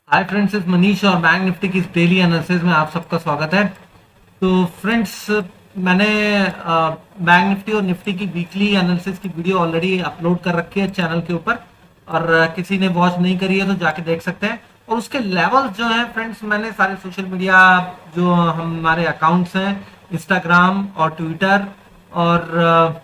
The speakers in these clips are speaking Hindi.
हाय फ्रेंड्स, इस मनीष और बैंक निफ्टी की इस डेली एनालिसिस में आप सबका स्वागत है। तो फ्रेंड्स, मैंने बैंक निफ्टी और निफ्टी की वीकली एनालिसिस की वीडियो ऑलरेडी अपलोड कर रखी है चैनल के ऊपर, और किसी ने वॉच नहीं करी है तो जाके देख सकते हैं। और उसके लेवल्स जो हैं फ्रेंड्स, मैंने सारे सोशल मीडिया जो हमारे अकाउंट्स हैं, इंस्टाग्राम और ट्विटर और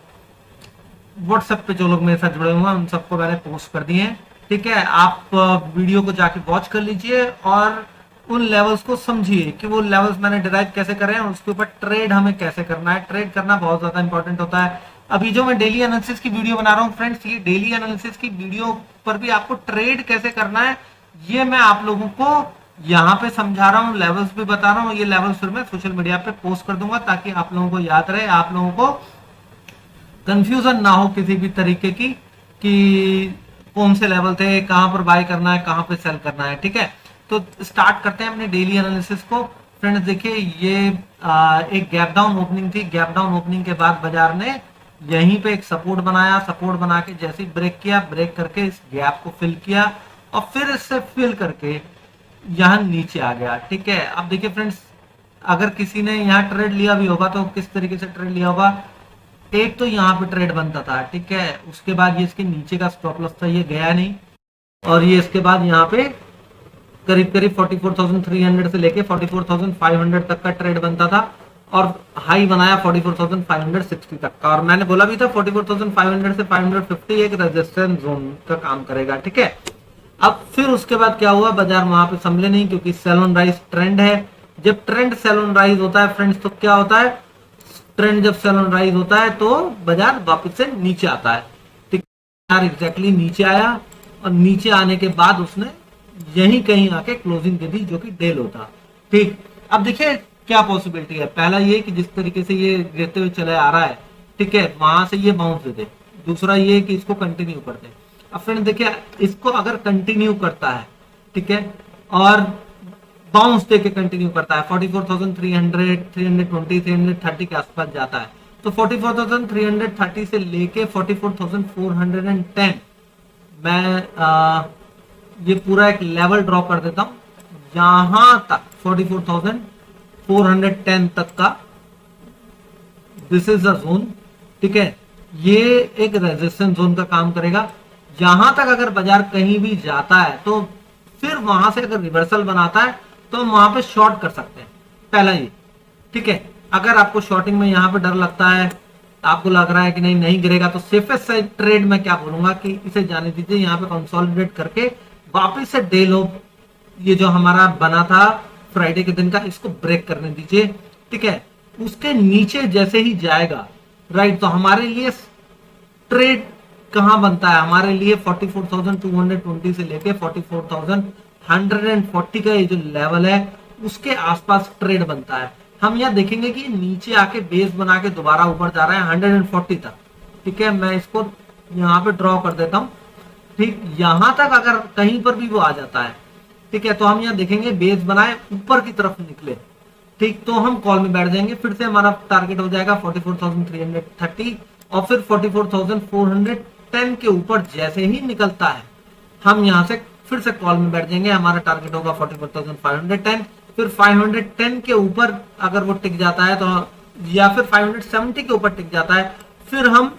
व्हाट्सएप पे जो लोग मेरे साथ जुड़े हुए हैं उन सबको मैंने पोस्ट कर दिए हैं। ठीक है, आप वीडियो को जाके वॉच कर लीजिए और उन लेवल्स को समझिए कि वो लेवल्स मैंने डिराइव कैसे करे हैं और उसके ऊपर ट्रेड हमें कैसे करना है। ट्रेड करना बहुत ज्यादा इंपॉर्टेंट होता है। अभी जो मैं डेली एनालिसिस की वीडियो बना रहा हूँ फ्रेंड्स, ये डेली एनालिसिस की वीडियो पर भी आपको ट्रेड कैसे करना है ये मैं आप लोगों को यहाँ पे समझा रहा हूँ, लेवल्स भी बता रहा हूँ। ये लेवल्स फिर मैं सोशल मीडिया पे पोस्ट कर दूंगा ताकि आप लोगों को याद रहे, आप लोगों को कंफ्यूजन ना हो किसी भी तरीके की कि कौन से लेवल थे, कहां पर बाय करना है, कहां पर सेल करना है। ठीक है, तो स्टार्ट करते हैं अपने डेली एनालिसिस को। फ्रेंड्स देखिए, ये एक गैप डाउन ओपनिंग थी। गैप डाउन ओपनिंग के बाद बाजार ने यहीं पे एक सपोर्ट बनाया। सपोर्ट बना के जैसे ही ब्रेक किया, ब्रेक करके इस गैप को फिल किया और फिर इससे फिल करके यहाँ नीचे आ गया। ठीक है, अब देखिए फ्रेंड्स, अगर किसी ने यहाँ ट्रेड लिया भी होगा तो किस तरीके से ट्रेड लिया होगा। एक तो यहाँ पे ट्रेड बनता था, ठीक है, उसके बाद ये इसके नीचे का स्टॉप लॉस था, ये गया नहीं, और ये इसके बाद यहाँ पे करीब करीब 44,300 से लेके 44,500 तक का ट्रेड बनता था और हाई बनाया 44,560 तक का। और मैंने बोला भी था 44,500 से 550 एक रेजिस्टेंस जोन का काम करेगा। ठीक है, अब फिर उसके बाद क्या हुआ, बाजार वहां पे संभले नहीं क्योंकि सेल ऑन राइज ट्रेंड है। जब ट्रेंड सेल ऑन राइज होता है फ्रेंड्स तो क्या होता है, ट्रेंड जब सेल ऑन राइज होता है तो बाजार वापस से नीचे आता है। ठीक है, एग्जैक्टली नीचे आया और नीचे आने के बाद उसने यहीं कहीं आके क्लोजिंग दे दी जो कि डे लो था। ठीक, अब देखिए क्या पॉसिबिलिटी है। पहला ये कि जिस तरीके से ये गिरते हुए चले आ रहा है, ठीक है, वहां से ये बाउंस दे दे। दूसरा ये कि इसको कंटिन्यू कर दे। अब फ्रेंड देखिए, इसको अगर कंटिन्यू करता है, ठीक है, और बाउंस देके कंटिन्यू करता है 44,300, 320, 330 के आसपास जाता है, तो 44,330 से लेके 44,410 मैं ये पूरा एक लेवल ड्रॉ कर देता हूं। यहां तक 44,410 तक का दिस इज द जोन। ठीक है, ये एक रेजिस्टेंस जोन का काम करेगा। यहां तक अगर बाजार कहीं भी जाता है तो फिर वहां से अगर रिवर्सल बनाता है तो हम वहां पे शॉर्ट कर सकते हैं। पहला ये, ठीक है, अगर आपको शॉर्टिंग में यहाँ पे डर लगता है, आपको लग रहा है कि नहीं नहीं गिरेगा, तो सेफेस्ट साइड ट्रेड में क्या बोलूंगा कि इसे जाने दीजिए। यहाँ पे कंसोलिडेट करके वापिस से डे लो, ये जो हमारा बना था फ्राइडे के दिन का, इसको ब्रेक करने दीजिए। ठीक है, उसके नीचे जैसे ही जाएगा, राइट, तो हमारे लिए ट्रेड कहां बनता है, हमारे लिए 44,220 से लेके 44,140 का ये जो लेवल है उसके आसपास ट्रेड बनता है। हम यहां देखेंगे कि नीचे आके बेस बना के दोबारा ऊपर जा रहा है 140 तक। ठीक है, मैं इसको यहाँ पे ड्रॉ कर देता हूं। ठीक, यहां तक अगर कहीं पर भी वो आ जाता है, ठीक है, तो हम यहाँ देखेंगे बेस बनाए ऊपर की तरफ निकले, ठीक, तो हम कॉल में बैठ जाएंगे। फिर से हमारा टारगेट हो जाएगा 44,330 और फिर 44,410 के ऊपर जैसे ही निकलता है हम यहाँ से फिर से कॉल में बैठ जाएंगे। हमारा टारगेट होगा 44,510। फिर 510 के ऊपर अगर वो टिक जाता है तो, या फिर 570 के ऊपर टिक जाता है, फिर हम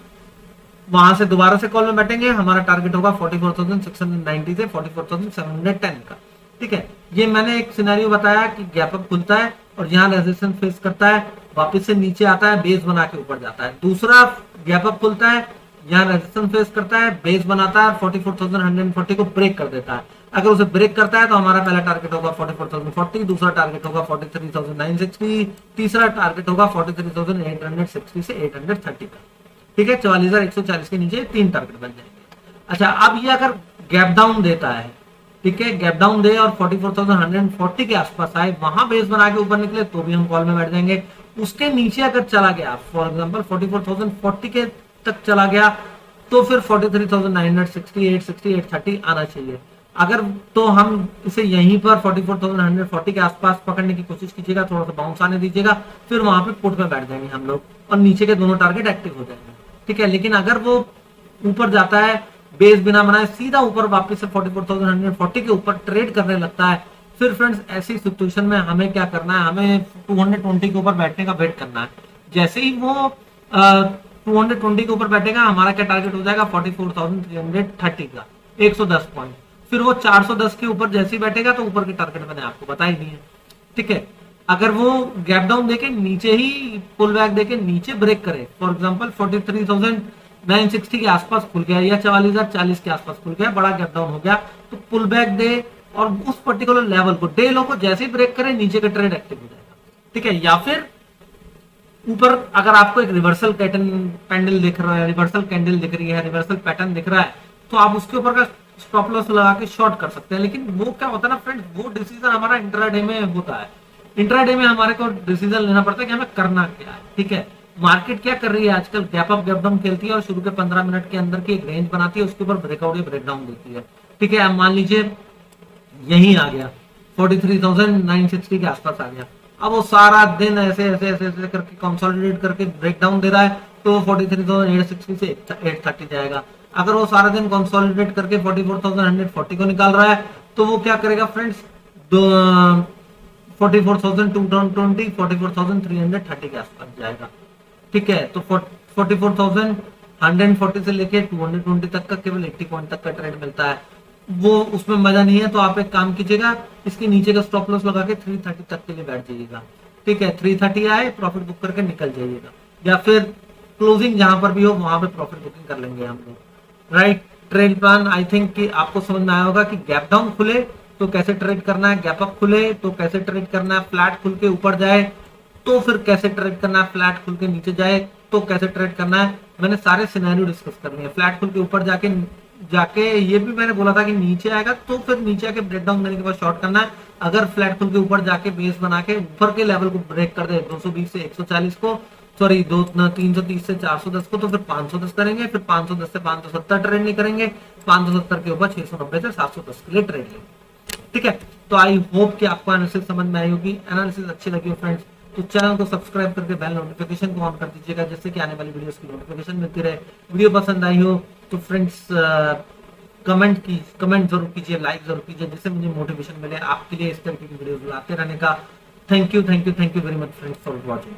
वहां से दोबारा से कॉल में बैठेंगे। हमारा टारगेट होगा 44,690 से 44,710 का। ठीक है, ये मैंने एक सिनेरियो बताया कि गैप अप खुलता है और यहाँ रेजिस्टेंस फेस करता है, वापस से नीचे आता है, बेस बना के ऊपर जाता है। दूसरा गैप अप खुलता है, यहाँ रेजिस्टेंस फेस करता है, बेस बनाता है, 44,140 को ब्रेक कर देता है। अगर उसे ब्रेक करता है तो हमारा पहला टारगेट होगा 44,040, दूसरा टारगेट होगा 43,960, तीसरा टारगेट होगा 43,860 से 830 का। ठीक है, 44,140 के नीचे 3 टारगेट बन जाएंगे। अच्छा, अब ये अगर गैप डाउन देता है, ठीक है, गैप डाउन दे और 44,140 के आसपास आए, वहां बेस बना के ऊपर निकले तो भी हम कॉल में बैठ जाएंगे। उसके नीचे अगर चला गया, फॉर एग्जांपल 44,040 के तक चला गया, तो फिर 43,960, 860, 830 आना चाहिए। अगर तो हम इसे यहीं पर 44,140 के आसपास पकड़ने की कोशिश कीजिएगा, थोड़ा सा बाउंस आने दीजिएगा, फिर वहां पे पुट में बैठ जाएंगे हम लोग और नीचे के दोनों टारगेट एक्टिव हो जाएंगे। ठीक है, लेकिन अगर वो ऊपर जाता है, बेस बिना बनाए सीधा ऊपर वापस से 44,140 के ऊपर ट्रेड करने लगता है, फिर फ्रेंड्स ऐसी सिचुएशन में हमें क्या करना है, हमें 220 के ऊपर बैठने का वेट करना है। जैसे ही वो 220 के ऊपर बैठेगा, हमारा क्या टारगेट हो जाएगा 44,330 का, 110 पॉइंट। फिर वो 410 के ऊपर जैसे ही बैठेगा तो ऊपर के टारगेट मैंने आपको बता ही दिए, ठीक है। अगर वो गैप डाउन देके नीचे ही पुल बैक देके नीचे ब्रेक करे, फॉर एग्जांपल 43,960 के आसपास खुल गया या 44,040 के आसपास खुल गया, बड़ा गैप डाउन हो गया, तो पुल बैक दे और उस पर्टिकुलर लेवल को, डे लो को जैसे ही ब्रेक करे नीचे का ट्रेड एक्टिव हो जाएगा, ठीक है। या फिर ऊपर अगर आपको एक रिवर्सल कैंडल दिख रहा है, रिवर्सल कैंडल दिख रही है, रिवर्सल पैटर्न दिख रहा है, तो आप उसके ऊपर का स्टॉप लॉस लगा के शॉर्ट कर सकते हैं। लेकिन वो क्या होता है ना फ्रेंड्स, वो डिसीजन हमारा इंट्राडे में होता है। इंट्राडे में हमारे को डिसीजन लेना पड़ता है कि हमें करना क्या है, ठीक है। मार्केट क्या कर रही है आजकल, गैप अप गैप डाउन खेलती है और शुरू के 15 मिनट के अंदर की एक रेंज बनाती है, उसके ऊपर ब्रेकआउट या ब्रेकडाउन देती है, ठीक है। अब मान लीजिए यही आ गया 43,960 के आसपास आ गया, अब वो सारा दिन ऐसे ऐसे ऐसे ऐसे करके कंसोलिडेट करके ब्रेकडाउन दे रहा है, तो 43,860 से 830 जाएगा। अगर वो सारा दिन कंसोलिडेट करके 44,140 को निकाल रहा है, तो वो क्या करेगा फ्रेंड्स, 44,220 44,330 के आसपास जाएगा, ठीक है। तो 44,140 से लेके 220 तक का केवल 80 पॉइंट तक का ट्रेड मिलता है, वो उसमें मजा नहीं है। तो आप एक काम कीजिएगा, इसके नीचे का स्टॉप लॉस लगा के 330 तक के लिए बैठ जाइएगा, ठीक है। 330 आए प्रॉफिट बुक करके निकल जाइएगा, या फिर क्लोजिंग जहां पर भी हो वहां पे प्रॉफिट बुकिंग कर लेंगे हम लोग, right. Trade plan I think कि आपको समझ में आया होगा कि गैप डाउन खुले तो कैसे ट्रेड करना है, गैप अप खुले तो कैसे ट्रेड करना है, फ्लैट खुल के ऊपर जाए तो फिर कैसे ट्रेड करना है, फ्लैट खुल के नीचे जाए तो कैसे ट्रेड करना है। मैंने सारे सिनेरियो डिस्कस कर लिए। फ्लैट खुल के ऊपर जाके जाके ये भी मैंने बोला था कि नीचे आएगा तो फिर नीचे आके ब्रेक डाउन देने के बाद शॉर्ट करना है। अगर फ्लैट खुल के ऊपर जाके बेस बना के ऊपर के लेवल को ब्रेक कर दे 220 से 140 को, सॉरी 330 से 410 को, तो फिर 510 करेंगे, फिर 510 से 570 ट्रेड नहीं करेंगे, 570 के ऊपर 690 से 710 के लिए ट्रेड लेंगे, ठीक है। तो आई होप कि आपको एनालिसिस समझ में आई होगी। एनालिसिस अच्छी लगी हो फ्रेंड्स तो चैनल को सब्सक्राइब करके बेल नोटिफिकेशन को ऑन कर दीजिएगा, जिससे कि आने वाली वीडियोस की नोटिफिकेशन मिलती रहे। वीडियो पसंद आई हो तो फ्रेंड्स कमेंट जरूर कीजिए, लाइक जरूर कीजिए, जिससे मुझे मोटिवेशन मिले आपके लिए इस तरह की वीडियोस लाते रहने का। Thank you very much friends for watching.